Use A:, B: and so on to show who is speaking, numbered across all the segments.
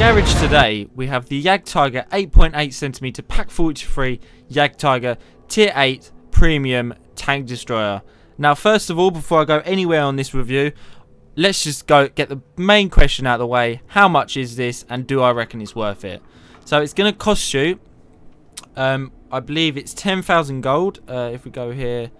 A: garage today, we have the Jagtiger 8.8cm Pack 43 Jagtiger Tier 8 Premium Tank Destroyer. Now, first of all, before I go anywhere on this review, let's just go get the main question out of the way. How much is this, and do I reckon it's worth it? So it's going to cost you, I believe it's 10,000 gold. If we go here,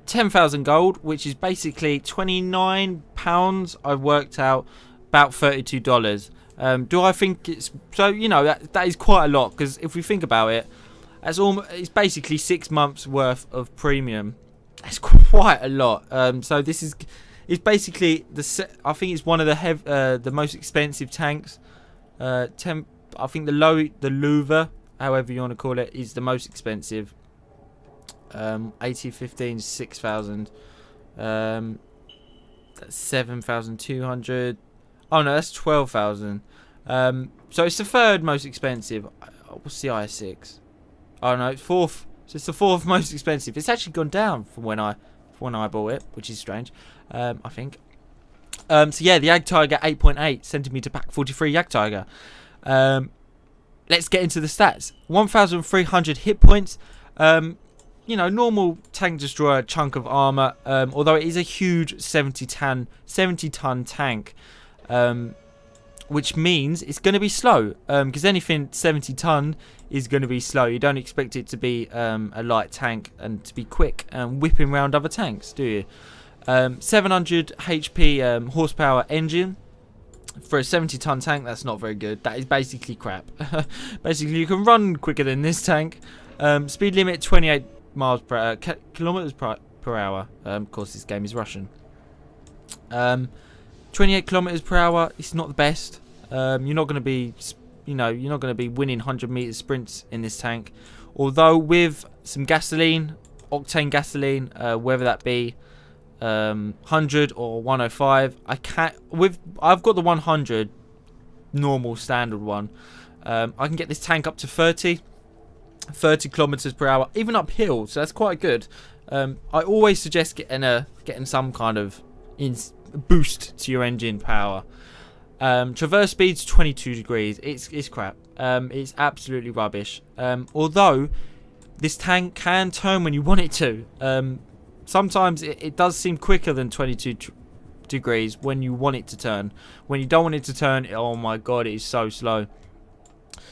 A: 10,000 gold, which is basically £29. I've worked out about $32. Do I think it's so? You know, that is quite a lot, because if we think about it, it's basically 6 months worth of premium. That's quite a lot. So this is basically I think it's one of the most expensive tanks. I think the Louver, however you want to call it, is the most expensive. 8015 is 6,000. That's 7,200. Oh no, that's 12,000. So it's the third most expensive. What's the i6? Oh no, it's fourth. So it's the fourth most expensive. It's actually gone down from when I bought it, which is strange. I think. So yeah, the Jagtiger 8.8cm Pack 43 Jagtiger. Let's get into the stats. 1,300 hit points. You know, normal tank destroyer chunk of armor. Although it is a huge 70 ton tank. Which means it's going to be slow, because anything 70 ton is going to be slow. You don't expect it to be a light tank and to be quick and whipping around other tanks, do you? 700 HP horsepower engine for a 70 ton tank. That's not very good. That is basically crap. Basically, you can run quicker than this tank. Speed limit 28 miles per hour, kilometers per hour. Of course, this game is Russian. 28 kilometers per hour. It's not the best. You're not going to be, you're not going to be winning 100 meter sprints in this tank. Although with some gasoline, octane gasoline, whether that be 100 or 105, I've got the 100 normal standard one. I can get this tank up to 30 kilometers per hour, even uphill. So that's quite good. I always suggest getting some kind of boost to your engine power. Traverse speed's 22 degrees. It's crap. It's absolutely rubbish. Although this tank can turn when you want it to. Sometimes it does seem quicker than 22 degrees when you want it to turn. When you don't want it to turn, oh my god, it is so slow.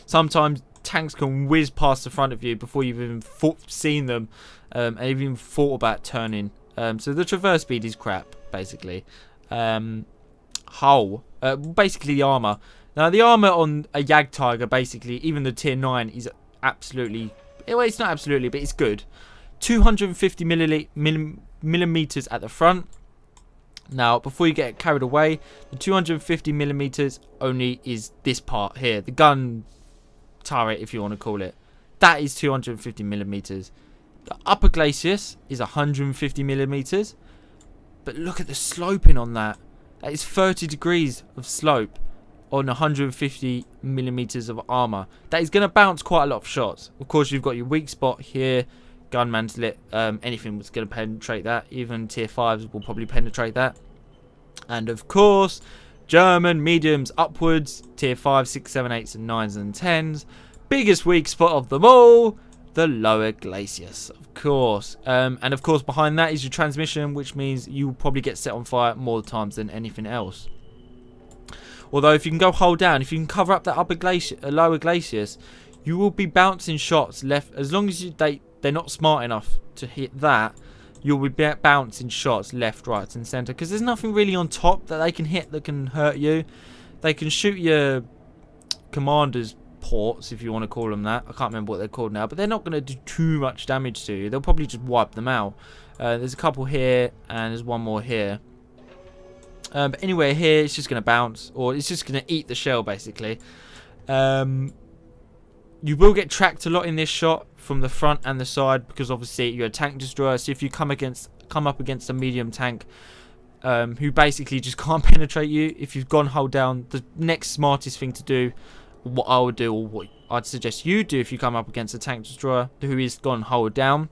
A: Sometimes tanks can whiz past the front of you before you've even seen them, and even thought about turning. So the traverse speed is crap, basically. Hull, basically the armor. Now the armor on a Jagtiger, basically, even the tier 9, is absolutely, well, it's not absolutely, but it's good. 250 millimeters at the front. Now, before you get carried away, the 250 millimeters only is this part here, the gun turret, if you want to call it. That is 250 millimeters. The upper glacis is 150 millimeters. But look at the sloping on that. That is 30 degrees of slope on 150 millimeters of armor. That is going to bounce quite a lot of shots. Of course, you've got your weak spot here. Gunman's lit. Anything was going to penetrate that. Even tier 5s will probably penetrate that. And of course, German mediums upwards. Tier 5, 6, 7, 8s, and 9s and 10s. Biggest weak spot of them all, the lower glacis, of course. And of course, behind that is your transmission, which means you will probably get set on fire more times than anything else. Although, if you can go hold down, if you can cover up that lower glacis, you will be bouncing shots left. As long as they're not smart enough to hit that, you'll be bouncing shots left, right, and centre. Because there's nothing really on top that they can hit that can hurt you. They can shoot your commander's ports, if you want to call them that. I can't remember what they're called now, but they're not going to do too much damage to you. They'll probably just wipe them out. There's a couple here, and there's one more here. But anyway, here it's just going to bounce, or it's just going to eat the shell, basically. You will get tracked a lot in this shot from the front and the side, because obviously you're a tank destroyer. So if you come up against a medium tank who basically just can't penetrate you, if you've gone hold down, the next smartest thing to do, what I would do, or what I'd suggest you do if you come up against a tank destroyer who is gone hold down,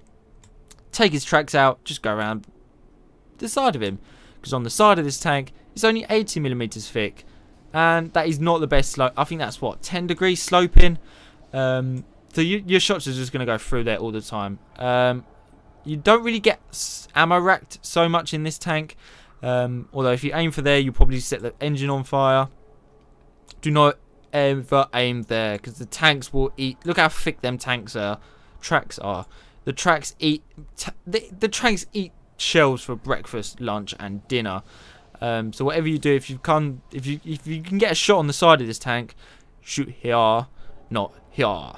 A: take his tracks out, just go around the side of him, because on the side of this tank it's only 80 millimeters thick. and that is not the best slope. I think that's what, 10 degrees sloping. So your shots are just going to go through there all the time. You don't really get ammo racked so much in this tank. Although if you aim for there, you probably set the engine on fire. Do not ever aim there, because the tanks will eat. Look how thick them tracks are. The tracks eat. The tracks eat shells for breakfast, lunch, and dinner. So whatever you do, if you can get a shot on the side of this tank, shoot here, not here.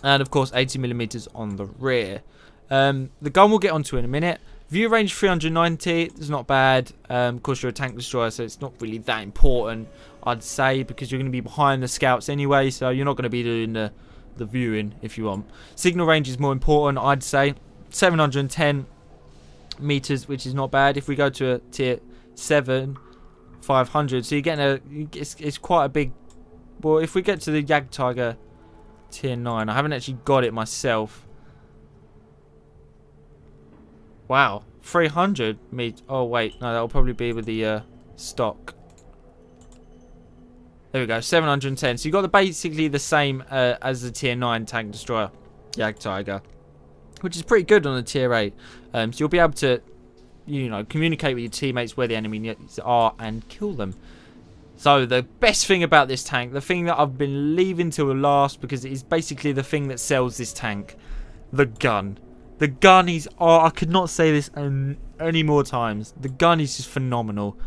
A: And of course, 80mm on the rear. The gun we'll get onto in a minute. View range 390, it's not bad. Of course, you're a tank destroyer, so it's not really that important, I'd say, because you're going to be behind the scouts anyway, so you're not going to be doing the viewing if you want. Signal range is more important, I'd say. 710 meters, which is not bad. If we go to a tier 7, 500, so you're getting it's quite a big. Well, if we get to the Jagtiger tier 9, I haven't actually got it myself. Wow, 300 meters. Oh wait, no, that'll probably be with the stock. There we go, 710. So you got basically the same as the tier 9 tank destroyer, Jagtiger, which is pretty good on the tier 8. So you'll be able to, communicate with your teammates where the enemies are and kill them. So the best thing about this tank, the thing that I've been leaving till the last, because it is basically the thing that sells this tank, the gun. The gun is, I could not say this any more times. The gun is just phenomenal.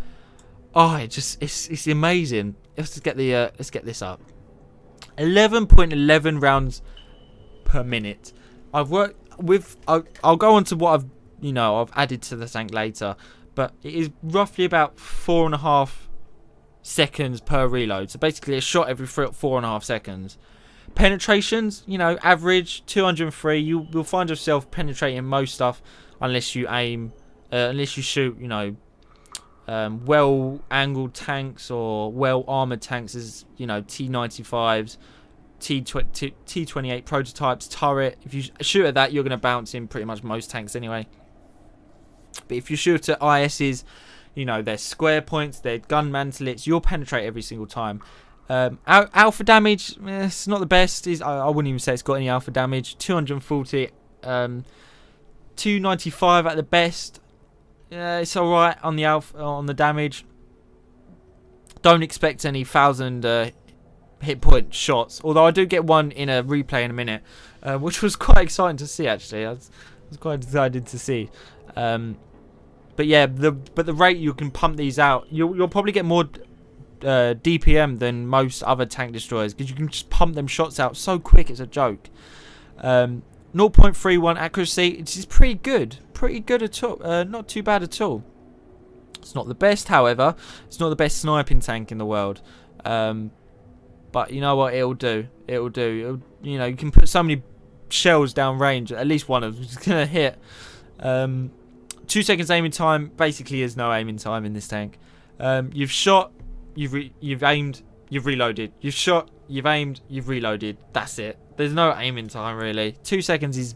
A: Oh, it's amazing. Let's get this up. 11.11 rounds per minute. I've worked with. I'll go on to what I've added to the tank later, but it is roughly about 4.5 seconds per reload. So basically, a shot every 4.5 seconds. Penetrations, average 203. You'll find yourself penetrating most stuff unless you aim, unless you shoot, well-angled tanks or well-armored tanks as, T95s, T28 prototypes, turret. If you shoot at that, you're going to bounce in pretty much most tanks anyway. But if you shoot at ISs, their square points, their gun mantlets, you'll penetrate every single time. Alpha damage, it's not the best. I wouldn't even say it's got any alpha damage. 240, 295 at the best. It's alright on the on the damage. Don't expect any 1,000 hit point shots. Although I do get one in a replay in a minute, which was quite exciting to see. Actually, I was quite excited to see. But yeah, the rate you can pump these out, you'll probably get more DPM than most other tank destroyers, because you can just pump them shots out so quick, it's a joke. 0.31 accuracy, it is pretty good at all. Not too bad at all. It's not the best, however. It's not the best sniping tank in the world. But you know what, it'll do. You can put so many shells down range, at least one of them is gonna hit. 2 seconds aiming time. Basically there's no aiming time in this tank. You've shot, you've aimed, you've reloaded. You've shot, you've aimed, you've reloaded. That's it. There's no aiming time really. 2 seconds is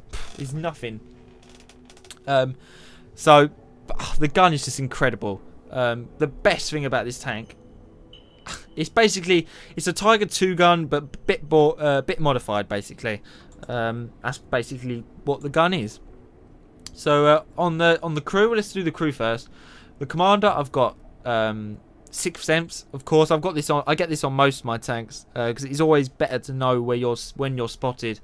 A: nothing. So the gun is just incredible. The best thing about this tank, it's a Tiger 2 gun, but bit modified basically. That's basically what the gun is. So on the crew, let's do the crew first. The commander, I've got 6th sense, of course. I've got this on. I get this on most of my tanks because it's always better to know when you're spotted,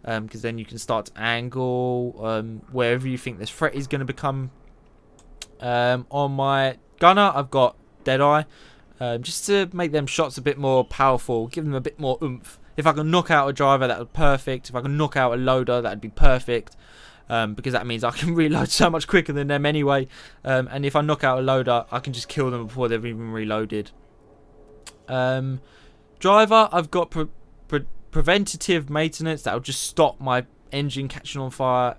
A: because then you can start to angle wherever you think this threat is going to become. On my gunner, I've got Deadeye, just to make them shots a bit more powerful, give them a bit more oomph. If I can knock out a driver, that would be perfect. If I can knock out a loader, that would be perfect. Because that means I can reload so much quicker than them anyway. And if I knock out a loader, I can just kill them before they've even reloaded. Driver, I've got preventative maintenance that will just stop my engine catching on fire.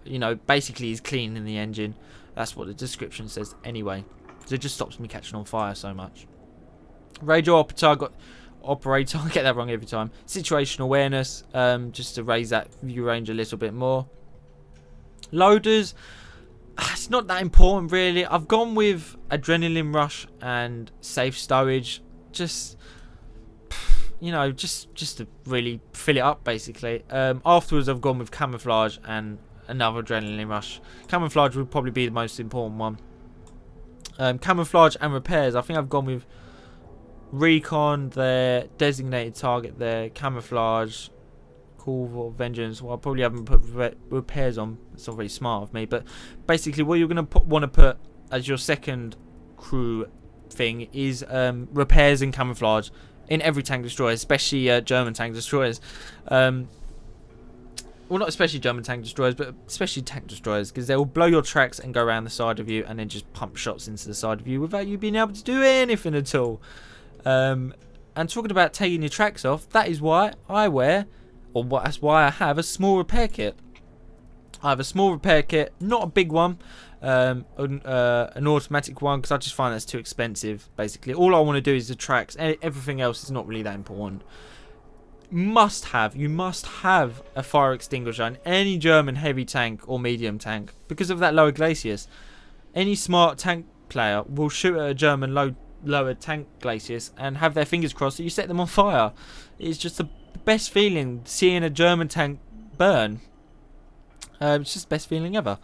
A: Basically he's cleaning the engine. That's what the description says anyway. So it just stops me catching on fire so much. Radio operator, I got operator. I get that wrong every time. Situational awareness, just to raise that view range a little bit more. Loaders, it's not that important really. I've gone with adrenaline rush and safe stowage. just you know, just to really fill it up basically. Afterwards I've gone with camouflage and another adrenaline rush. Camouflage would probably be the most important one. Camouflage and repairs, I think I've gone with recon there, designated target there, camouflage, call for vengeance. Well, I probably haven't put repairs on. It's not very smart of me, but basically what you're going to want to put as your second crew thing is repairs and camouflage in every tank destroyer, especially German tank destroyers. Well, not especially German tank destroyers, but especially tank destroyers, because they will blow your tracks and go around the side of you and then just pump shots into the side of you without you being able to do anything at all. And talking about taking your tracks off, that is why I wear, or that's why I have a small repair kit. I have a small repair kit, not a big one, an automatic one, because I just find that's too expensive. Basically, all I want to do is the tracks. Everything else is not really that important. You must have a fire extinguisher in any German heavy tank or medium tank because of that lower glacis. Any smart tank player will shoot at a German lower tank glacis and have their fingers crossed that you set them on fire. It's just the best feeling seeing a German tank burn. It's just the best feeling ever.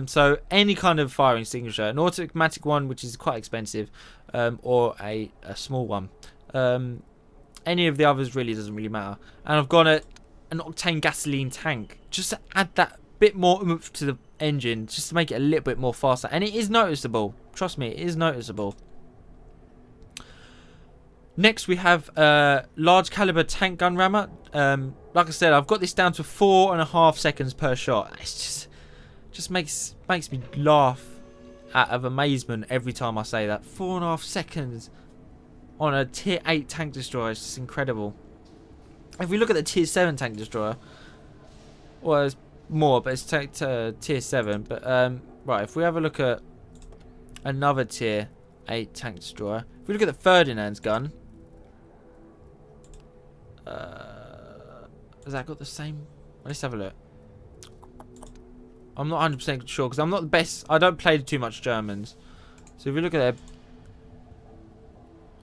A: So any kind of fire extinguisher, an automatic one which is quite expensive, or a small one. Any of the others really doesn't really matter. And I've got an octane gasoline tank just to add that bit more oomph to the engine, just to make it a little bit more faster. And it is noticeable. Trust me, it is noticeable. Next we have large caliber tank gun rammer. Like I said, I've got this down to 4.5 seconds per shot. It's just makes me laugh out of amazement every time I say that. 4.5 seconds on a tier 8 tank destroyer is just incredible. If we look at the tier 7 tank destroyer, well, it's more, but it's tier 7. But right, if we have a look at another tier 8 tank destroyer, if we look at the Ferdinand's gun, has that got the same? Let's have a look. I'm not 100% sure because I'm not the best. I don't play too much Germans. So if we look at their,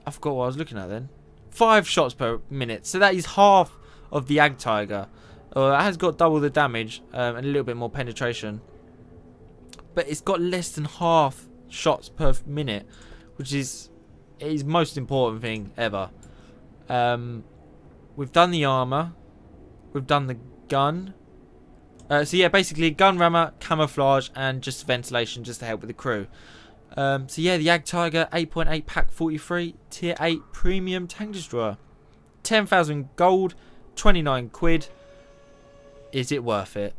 A: I forgot what I was looking at then. 5 shots per minute. So that is half of the Jagtiger. That has got double the damage and a little bit more penetration. But it's got less than half shots per minute, which is most important thing ever. We've done the armor. We've done the gun. So yeah, basically gun rammer, camouflage, and just ventilation just to help with the crew. So yeah, the Jagtiger 8.8 Pack 43 Tier 8 Premium Tank Destroyer. 10,000 gold, 29 quid. Is it worth it?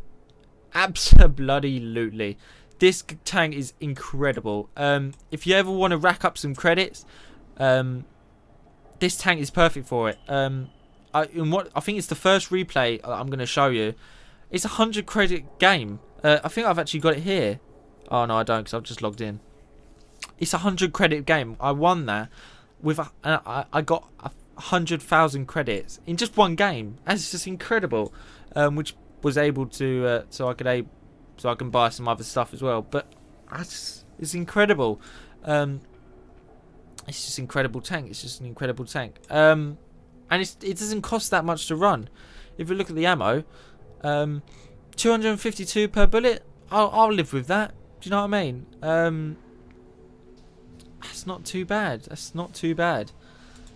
A: Absolutely. This tank is incredible. If you ever want to rack up some credits, this tank is perfect for it. I think it's the first replay I'm going to show you. It's a 100 credit game. I think I've actually got it here. Oh no, I don't, because I've just logged in. It's a 100 credit game. I won that with I got 100,000 credits in just one game. That's just incredible. Which was able to so I can buy some other stuff as well. But it's incredible. It's just an incredible tank. It's just an incredible tank. And it doesn't cost that much to run. If you look at the ammo, 252 per bullet. I'll live with that. Do you know what I mean? That's not too bad. That's not too bad.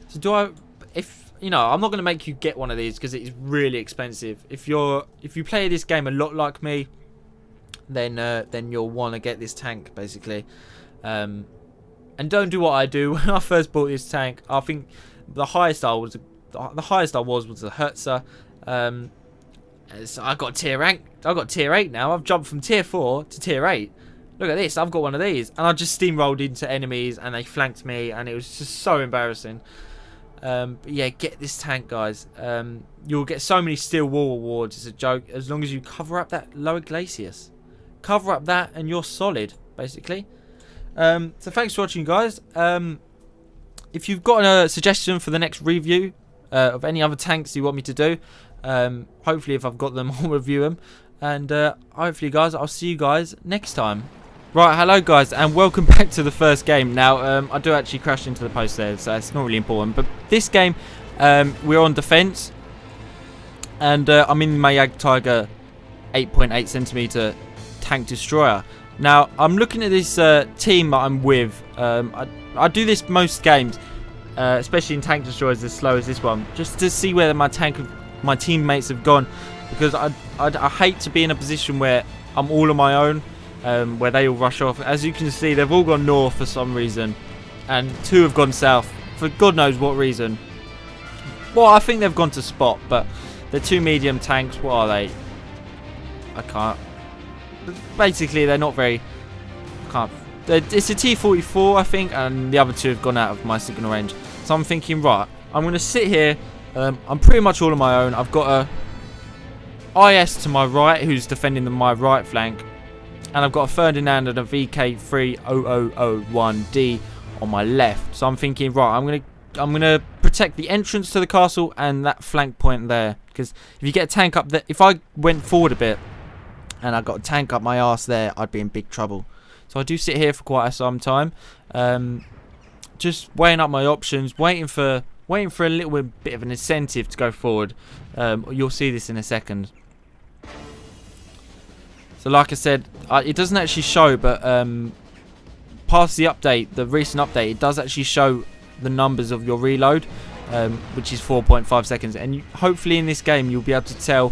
A: So if you know, I'm not going to make you get one of these because it is really expensive. If you play this game a lot like me, then you'll want to get this tank basically. And don't do what I do. When I first bought this tank, I think the highest I was a Hertzer. So I got tier rank. I got tier 8 now. I've jumped from tier 4 to tier 8. Look at this. I've got one of these, and I just steamrolled into enemies, and they flanked me, and it was just so embarrassing. But yeah, get this tank, guys. You'll get so many steel wall awards. It's a joke. As long as you cover up that lower glacis, cover up that, and you're solid, basically. So thanks for watching, guys. If you've got a suggestion for the next review of any other tanks you want me to do, hopefully if I've got them, I'll review them. And hopefully, guys, I'll see you guys next time. Right, hello guys, and welcome back to the first game. Now, I do actually crash into the post there, so it's not really important. But this game, we're on defense, and I'm in my Jagtiger 8.8 centimeter tank destroyer. Now, I'm looking at this team that I'm with. I do this most games, especially in tank destroyers as slow as this one, just to see where my teammates have gone, because I hate to be in a position where I'm all on my own. Where they all rush off. As you can see, they've all gone north for some reason, and 2 have gone south for God knows what reason. Well, I think they've gone to spot, but they're 2 medium tanks. What are they? I can't. Basically, they're not very. It's a T-44, I think, and the other 2 have gone out of my signal range. So I'm thinking, right, I'm going to sit here. I'm pretty much all on my own. I've got a IS to my right, who's defending my right flank. And I've got a Ferdinand and a VK3001D on my left. So I'm thinking, right, I'm gonna protect the entrance to the castle and that flank point there. Because if you get a tank up there, if I went forward a bit and I got a tank up my arse there, I'd be in big trouble. So I do sit here for quite some time, just weighing up my options, waiting for a little bit of an incentive to go forward. You'll see this in a second. So like I said, it doesn't actually show, but past the update, the recent update, it does actually show the numbers of your reload, which is 4.5 seconds. And hopefully in this game you'll be able to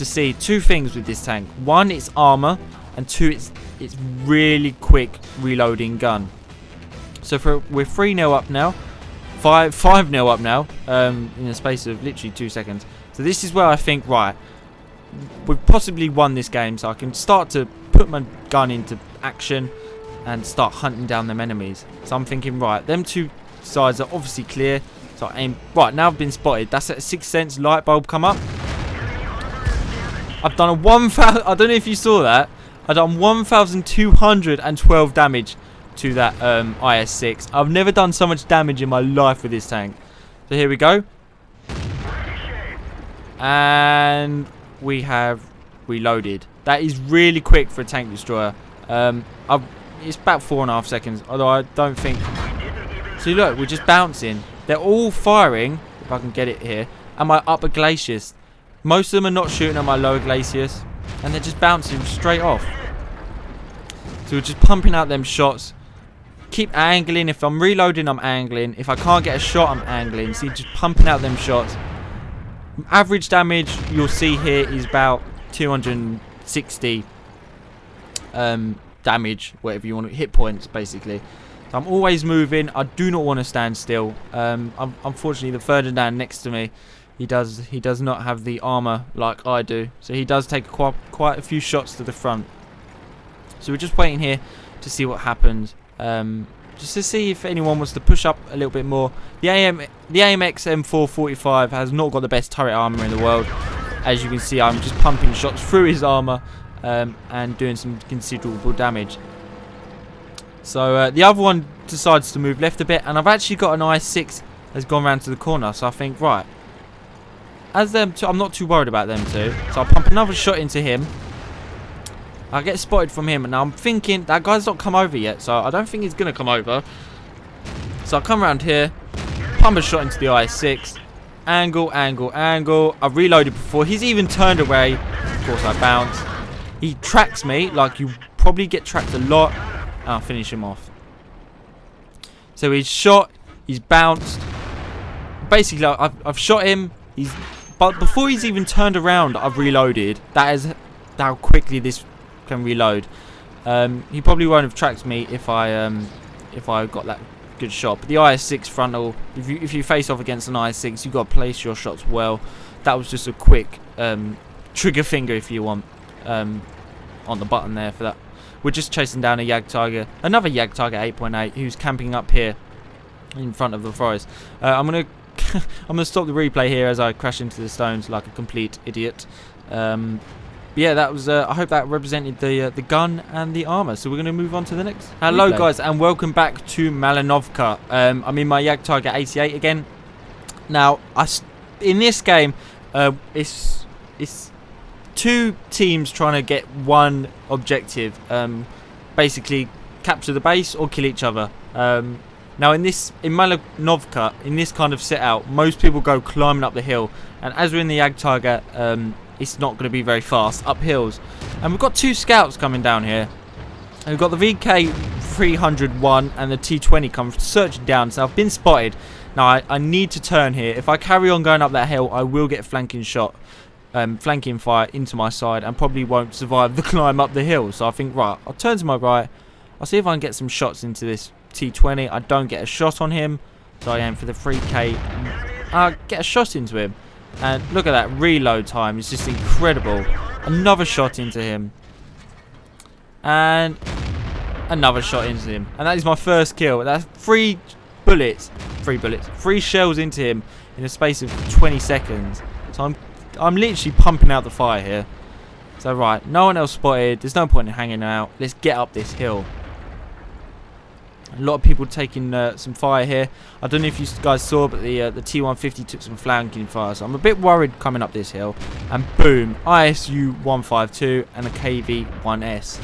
A: see 2 things with this tank. 1, it's armor, and 2, it's really quick reloading gun. So we're 3-0 up now, 5-0 up now, in a space of literally 2 seconds. So this is where I think, right, we've possibly won this game, so I can start to put my gun into action and start hunting down them enemies. So I'm thinking, right, them 2 sides are obviously clear. So I aim. Right, now I've been spotted. That's at a 6th sense light bulb come up. I've done a 1,000. I don't know if you saw that. I've done 1,212 damage to that IS-6. I've never done so much damage in my life with this tank. So here we go. And we have reloaded. That is really quick for a tank destroyer. It's about 4.5 seconds, although I don't think. See, look, we're just bouncing. They're all firing, if I can get it here, at my upper glaciers. Most of them are not shooting at my lower glaciers, and they're just bouncing straight off. So we're just pumping out them shots. Keep angling. If I'm reloading, I'm angling. If I can't get a shot, I'm angling. See, just pumping out them shots. Average damage you'll see here is about 260 damage, whatever you want to hit points, basically. So I'm always moving. I do not want to stand still. Unfortunately, the Ferdinand next to me, he does not have the armor like I do, so he does take quite a few shots to the front. So we're just waiting here to see what happens. Just to see if anyone wants to push up a little bit more. The AMX M445 has not got the best turret armor in the world. As you can see, I'm just pumping shots through his armor and doing some considerable damage. So the other one decides to move left a bit, and I've actually got an IS-6 has gone round to the corner. So I think, right, as them two, I'm not too worried about them 2. So I'll pump another shot into him. I get spotted from him, and now I'm thinking that guy's not come over yet, so I don't think he's going to come over. So I come around here, pump a shot into the IS-6, angle. I've reloaded before. He's even turned away. Of course, I bounce. He tracks me, like you probably get tracked a lot, and I'll finish him off. So he's shot, he's bounced. Basically, I've shot him. But before he's even turned around, I've reloaded. That is how quickly this can reload. He probably won't have tracked me if I got that good shot. But the IS-6 frontal, if you face off against an IS-6, you've got to place your shots well. That was just a quick trigger finger, if you want, on the button there for that. We're just chasing down a Jagtiger, another Jagtiger 8.8, who's camping up here in front of the forest. I'm gonna stop the replay here as I crash into the stones like a complete idiot. Yeah, that was. I hope that represented the gun and the armor. So we're going to move on to the next. Hello, guys, and welcome back to Malinovka. I'm in my Jagtiger 8.8 again. Now, in this game, it's 2 teams trying to get one objective. basically capture the base or kill each other. Now in Malinovka, in this kind of set out, most people go climbing up the hill, and as we're in the Jagtiger, it's not going to be very fast up hills. And we've got 2 scouts coming down here. And we've got the VK 301 and the T20 come searching down. So I've been spotted. Now I need to turn here. If I carry on going up that hill, I will get flanking fire into my side, and probably won't survive the climb up the hill. So I think, right, I'll turn to my right. I'll see if I can get some shots into this T20. I don't get a shot on him, so I aim for the 3K. I get a shot into him, and look at that reload time. It's just incredible. Another shot into him, and another shot into him, and that is my first kill. That's 3 shells into him in a space of 20 seconds. So I'm literally pumping out the fire here. So right, no one else spotted. There's no point in hanging out. Let's get up this hill. A lot of people taking some fire here. I don't know if you guys saw, but the T150 took some flanking fire. So I'm a bit worried coming up this hill. And boom, ISU 152 and a KV 1S.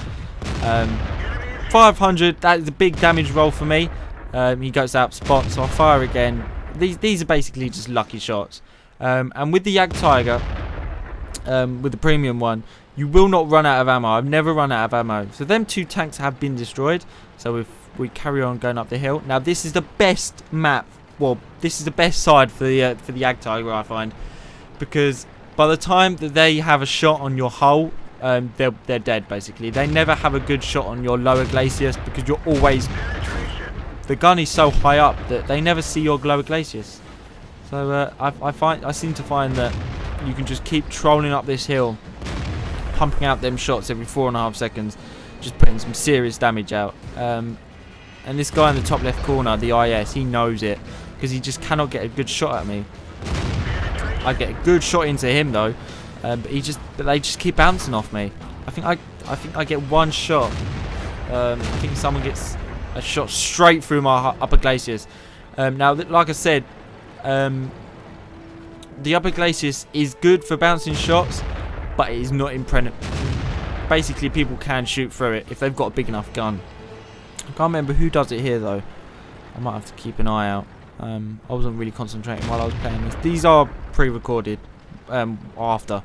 A: 500. That is a big damage roll for me. He goes out spot, so I'll fire again. These are basically just lucky shots. And with the Jagtiger, with the premium one, you will not run out of ammo. I've never run out of ammo. So them 2 tanks have been destroyed. So if we carry on going up the hill. Now this is the best map. Well, this is the best side for the Jagtiger, I find, because by the time that they have a shot on your hull, they're dead basically. They never have a good shot on your lower glaciers, because you're always, the gun is so high up that they never see your lower glaciers. So I seem to find that you can just keep trolling up this hill, pumping out them shots every 4.5 seconds, just putting some serious damage out. And this guy in the top left corner, the IS, he knows it, because he just cannot get a good shot at me. I get a good shot into him though, but they just keep bouncing off me. I think I get 1 shot. I think someone gets a shot straight through my upper glaciers. Now, like I said, the upper glaciers is good for bouncing shots, but it is not impregnable. Basically, people can shoot through it if they've got a big enough gun. I can't remember who does it here though. I might have to keep an eye out. I wasn't really concentrating while I was playing this. These are pre-recorded after,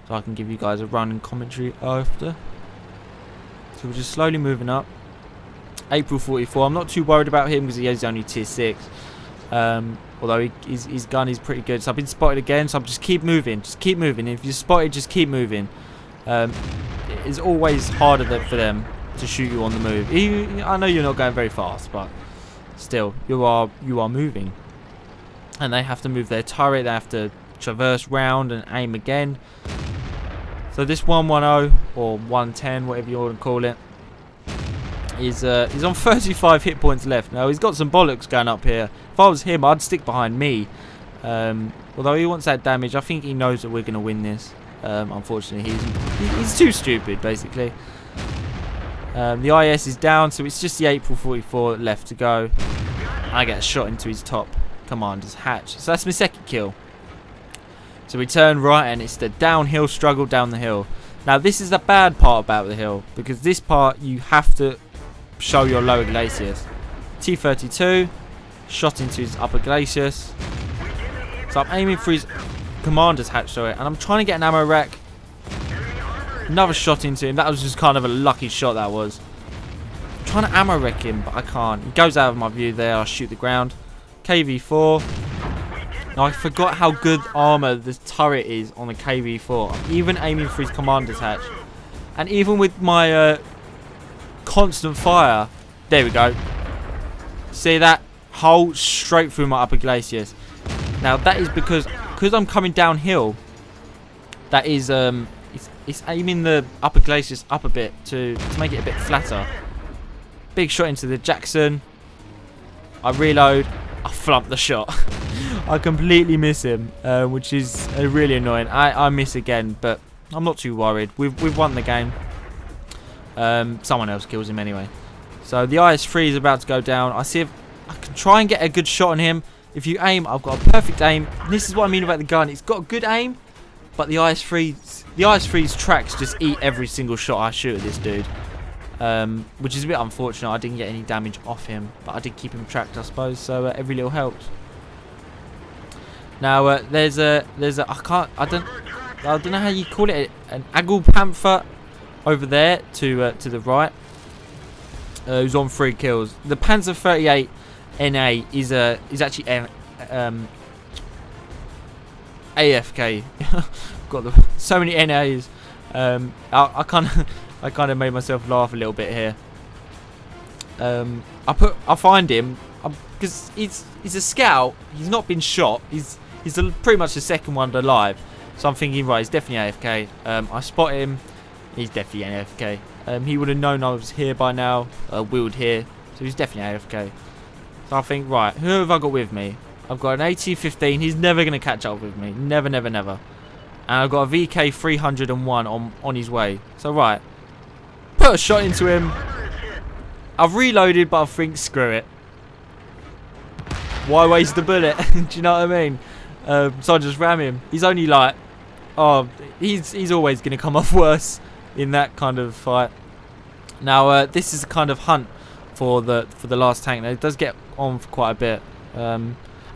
A: so I can give you guys a running commentary after. So we're just slowly moving up. April 44. I'm not too worried about him because he is only tier 6. Although his gun is pretty good. So I've been spotted again, so I'm just keep moving. Just keep moving. If you're spotted, just keep moving. It's always harder for them to shoot you on the move. I know you're not going very fast, but still, you are moving. And they have to move their turret. They have to traverse round and aim again. So this 110 or 110, whatever you want to call it, he's on 35 hit points left. Now he's got some bollocks going up here. If I was him, I'd stick behind me. Although he wants that damage, I think he knows that we're going to win this. Unfortunately, he's too stupid, basically. The IS is down, so it's just the April 44 left to go. I get a shot into his top commander's hatch. So that's my second kill. So we turn right, and it's the downhill struggle down the hill. Now this is the bad part about the hill, because this part you have to show your lower glaciers. T32 shot into his upper glaciers. So I'm aiming for his commander's hatch, sorry, and I'm trying to get an ammo rack. Another shot into him. That was just kind of a lucky shot, that was. I'm trying to ammo wreck him, but I can't. He goes out of my view there. I shoot the ground. KV4. Now I forgot how good armor this turret is on the KV4. I'm even aiming for his commander's hatch. And even with my constant fire, there we go. See that hole straight through my upper glaciers. Now that is because I'm coming downhill. That is it's aiming the upper glaciers up a bit to make it a bit flatter. Big shot into the Jackson. I reload. I flump the shot. I completely miss him, which is really annoying. I miss again, but I'm not too worried. We've won the game. Someone else kills him anyway. So the IS-3 is about to go down. I see if I can try and get a good shot on him. If you aim, I've got a perfect aim. This is what I mean about the gun. It's got good aim, but the IS-3's tracks just eat every single shot I shoot at this dude. which is a bit unfortunate. I didn't get any damage off him, but I did keep him tracked, I suppose. So every little helps. Now there's a I don't know how you call it, an Aggle Panther over there to the right, who's on 3 kills. The Panzer 38 NA is actually AFK. Got so many NAs. I kind of made myself laugh a little bit here. I find him because he's a scout. He's not been shot. He's pretty much the second one alive. So I'm thinking, right, he's definitely AFK. I spot him. He's definitely AFK. He would have known I was here by now. Wheeled here, so he's definitely AFK. So I think, right, who have I got with me? I've got an AT-15. He's never going to catch up with me. Never, never, never. And I've got a VK 301 on his way. So, right. Put a shot into him. I've reloaded, but I think, screw it. Why waste the bullet? Do you know what I mean? So I just ram him. He's only like... Oh, he's always going to come off worse in that kind of fight. Now, this is a kind of hunt for the last tank. Now, it does get on for quite a bit.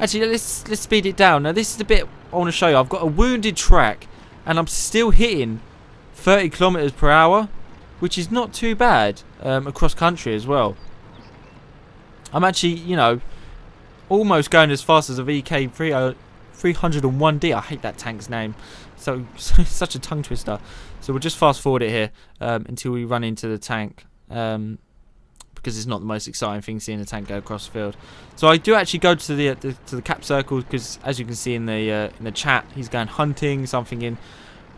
A: Actually, let's speed it down. Now, this is the bit I want to show you. I've got a wounded track, and I'm still hitting 30 kilometers per hour, which is not too bad across country as well. I'm actually, you know, almost going as fast as a VK 301D. I hate that tank's name. So such a tongue twister. So we'll just fast forward it here until we run into the tank. Because it's not the most exciting thing seeing a tank go across the field. So I do actually go to the cap circle because, as you can see in the chat, he's going hunting something in.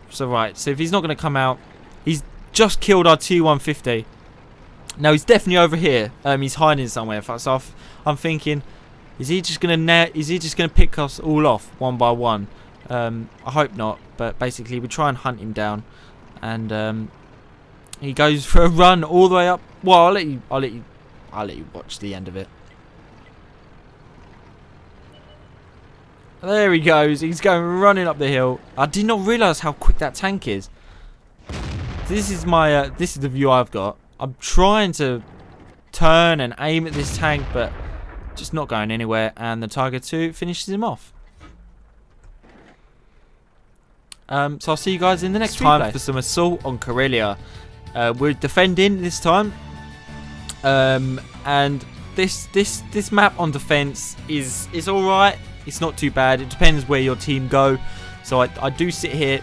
A: So right, so if he's not going to come out, he's just killed our T150. Now he's definitely over here. He's hiding somewhere. So I'm thinking, is he just going to pick us all off one by one? I hope not. But basically, we try and hunt him down, and he goes for a run all the way up. Well, I'll let you watch the end of it. There he goes. He's going running up the hill. I did not realise how quick that tank is. This is my this is the view I've got. I'm trying to turn and aim at this tank, but just not going anywhere. And the Tiger 2 finishes him off. So I'll see you guys in the next time for some assault on Karelia. We're defending this time. And this map on defense is all right. It's not too bad. It depends where your team go. So I do sit here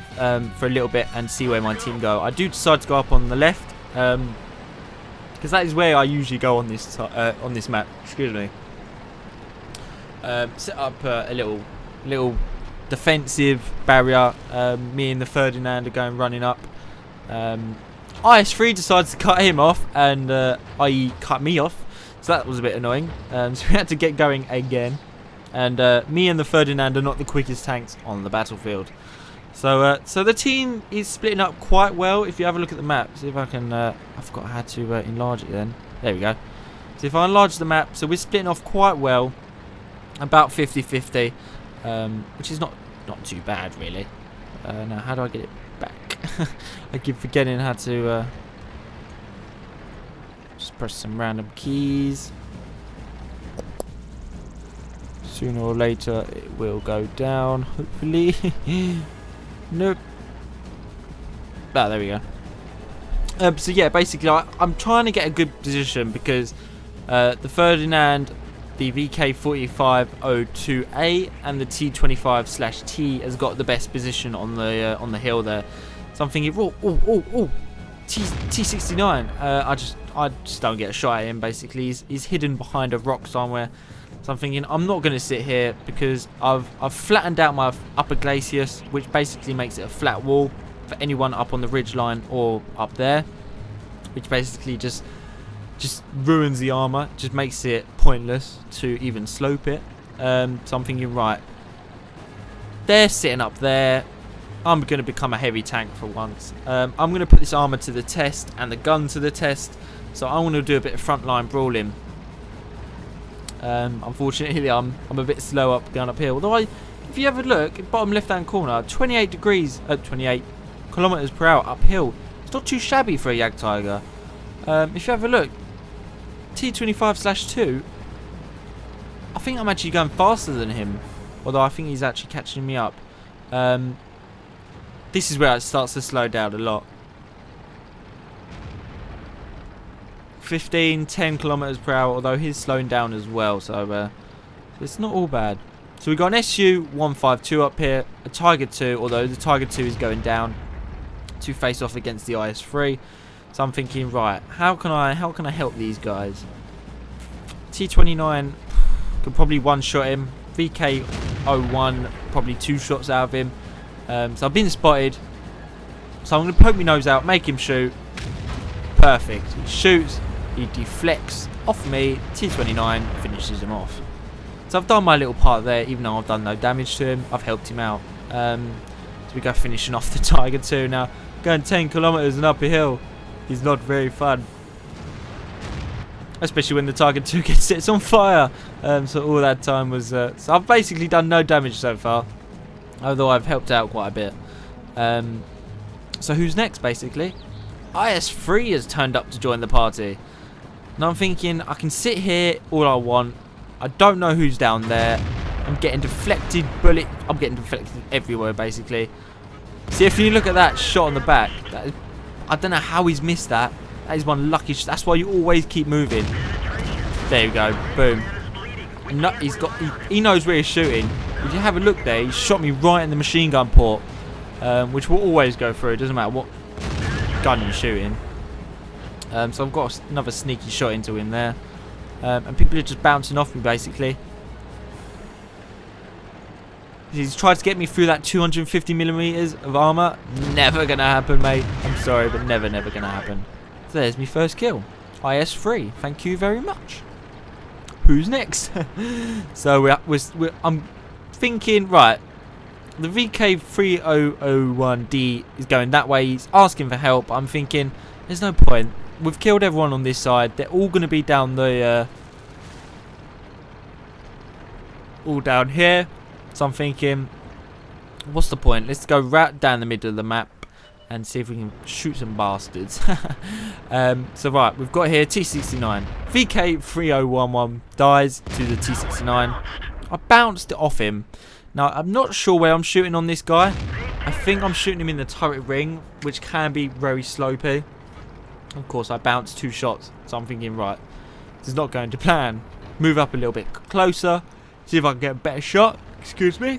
A: for a little bit and see where my team go. I do decide to go up on the left because that is where I usually go on this map. Excuse me. Set up a little defensive barrier. Me and the Ferdinand are going running up. IS3 decides to cut him off, and i.e. cut me off, so that was a bit annoying. So we had to get going again, and me and the Ferdinand are not the quickest tanks on the battlefield. So the team is splitting up quite well. If you have a look at the map, see if I can. I forgot how to enlarge it. Then there we go. So if I enlarge the map, so we're splitting off quite well, about 50-50, which is not too bad really. Now how do I get it back? I keep forgetting how to just press some random keys. Sooner or later it will go down, hopefully. Nope. Ah, there we go. So yeah, basically I'm trying to get a good position because the Ferdinand, the VK4502A and the T25/T has got the best position on the hill there. So I'm thinking, oh, T69. I just don't get a shot at him. Basically, he's hidden behind a rock somewhere. So I'm thinking, I'm not going to sit here because I've flattened out my upper glacis, which basically makes it a flat wall for anyone up on the ridge line or up there, which basically just ruins the armor, just makes it pointless to even slope it. So I'm thinking, right, they're sitting up there. I'm going to become a heavy tank for once. I'm going to put this armor to the test and the gun to the test. So I want to do a bit of frontline brawling. Unfortunately, I'm a bit slow up going uphill. Although if you have a look, bottom left-hand corner, 28 kilometers per hour uphill. It's not too shabby for a Jagtiger. If you have a look, T25/2, I think I'm actually going faster than him. Although I think he's actually catching me up. This is where it starts to slow down a lot. 10 kilometers per hour, although he's slowing down as well, so it's not all bad. So we've got an SU-152 up here, a Tiger 2, although the Tiger 2 is going down to face off against the IS-3. So I'm thinking, right, how can I help these guys? T-29 could probably one-shot him. VK-01 probably 2 shots out of him. So I've been spotted. So I'm going to poke my nose out, make him shoot. Perfect. He shoots. He deflects off me. T-29 finishes him off. So I've done my little part there, even though I've done no damage to him. I've helped him out. So we go finishing off the Tiger 2 now. Going 10 kilometers and up a hill is not very fun. Especially when the Tiger 2 gets set on fire. So all that time was... so I've basically done no damage so far. Although I've helped out quite a bit. So who's next, basically? IS-3 has turned up to join the party. And I'm thinking, I can sit here all I want. I don't know who's down there. I'm getting deflected bullet. I'm getting deflected everywhere, basically. See, if you look at that shot on the back, I don't know how he's missed that. That is one lucky shot. That's why you always keep moving. There you go. Boom. No, he knows where he's shooting. If you have a look there, he shot me right in the machine gun port, which will always go through. It doesn't matter what gun you're shooting. So I've got another sneaky shot into him there. And people are just bouncing off me, basically. He's tried to get me through that 250 millimeters of armor. Never gonna happen, mate. I'm sorry, but never gonna happen. So there's my first kill. IS-3. Thank you very much. Who's next? So I'm thinking, right, the VK3001D is going that way. He's asking for help. I'm thinking, there's no point. We've killed everyone on this side. They're all going to be down the... all down here. So I'm thinking, what's the point? Let's go right down the middle of the map and see if we can shoot some bastards. So right, we've got here T69. VK3011 dies to the T69. I bounced it off him. Now, I'm not sure where I'm shooting on this guy. I think I'm shooting him in the turret ring, which can be very slopey. Of course, I bounced 2 shots, so I'm thinking, right, this is not going to plan. Move up a little bit closer, see if I can get a better shot. Excuse me.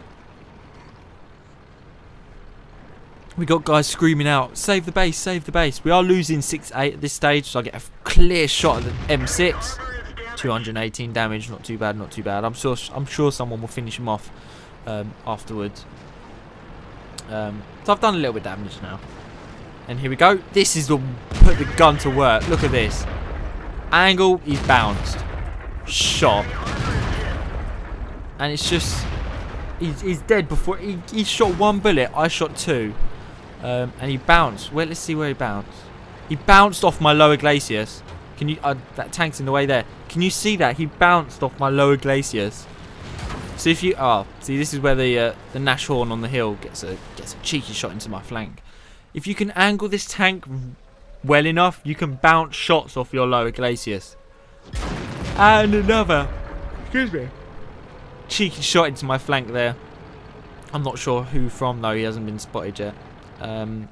A: We got guys screaming out, save the base, save the base. We are losing 6-8 at this stage, so I get a clear shot at the M6. 218 damage, not too bad, not too bad. I'm sure someone will finish him off afterwards. So I've done a little bit of damage now. And here we go. This is the put the gun to work. Look at this. Angle, he's bounced. Shot. And it's just... He's dead before... He shot 1 bullet. I shot 2. And he bounced. Well, let's see where he bounced. He bounced off my lower glaciers. Can you... that tank's in the way there. Can you see that? He bounced off my lower glaciers. So if you... see, this is where the Nashorn on the hill gets a cheeky shot into my flank. If you can angle this tank well enough, you can bounce shots off your lower glaciers. And another, excuse me, cheeky shot into my flank there. I'm not sure who from though, he hasn't been spotted yet. I'm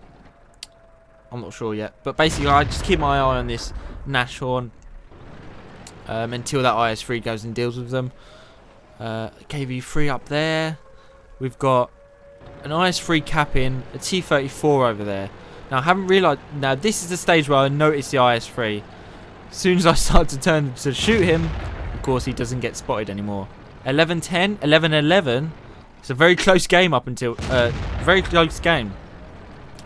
A: not sure yet. But basically I just keep my eye on this Nashorn until that IS-3 goes and deals with them. KV-3 up there. We've got an IS-3 capping, a T-34 over there. Now I haven't realised. Now this is the stage where I noticed the IS-3. As soon as I start to turn to shoot him, of course he doesn't get spotted anymore. 11-10, 11-11. It's a very close game up until very close game.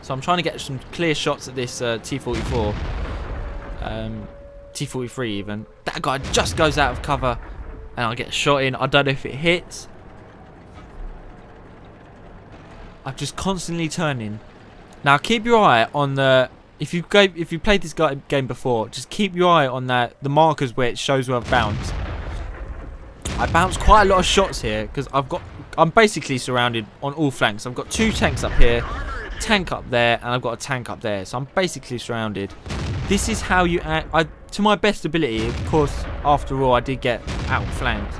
A: So I'm trying to get some clear shots at this T-44, T-43 even. That guy just goes out of cover, and I get a shot in. I don't know if it hits. I'm just constantly turning. Now keep your eye on the... If you played this game before, just keep your eye on the markers where it shows where I've bounced. I bounced quite a lot of shots here because I'm basically surrounded on all flanks. I've got 2 tanks up here, tank up there, and I've got a tank up there. So I'm basically surrounded. This is how you act. To my best ability, of course. After all, I did get outflanked.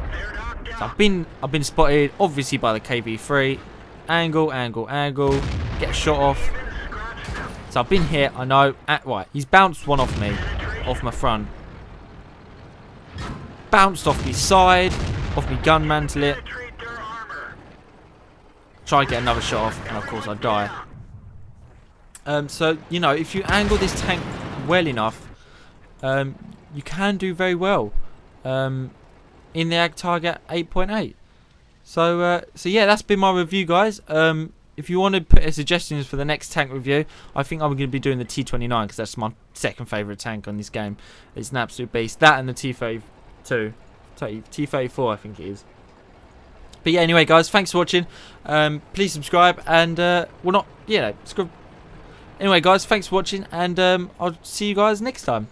A: So I've been spotted, obviously by the KV3. Angle, get a shot off. So I've been hit. I know. Right, he's bounced one off me, off my front. Bounced off me side, off me gun mantle. Try to get another shot off, and of course I die. So you know, if you angle this tank well enough, you can do very well in the Jagtiger 8.8. So yeah, that's been my review, guys. If you want to put suggestions for the next tank review, I think I'm going to be doing the T29 because that's my second favourite tank on this game. It's an absolute beast. That and the T32, T34, I think it is. But yeah, anyway, guys, thanks for watching. Please subscribe and anyway, guys, thanks for watching, and I'll see you guys next time.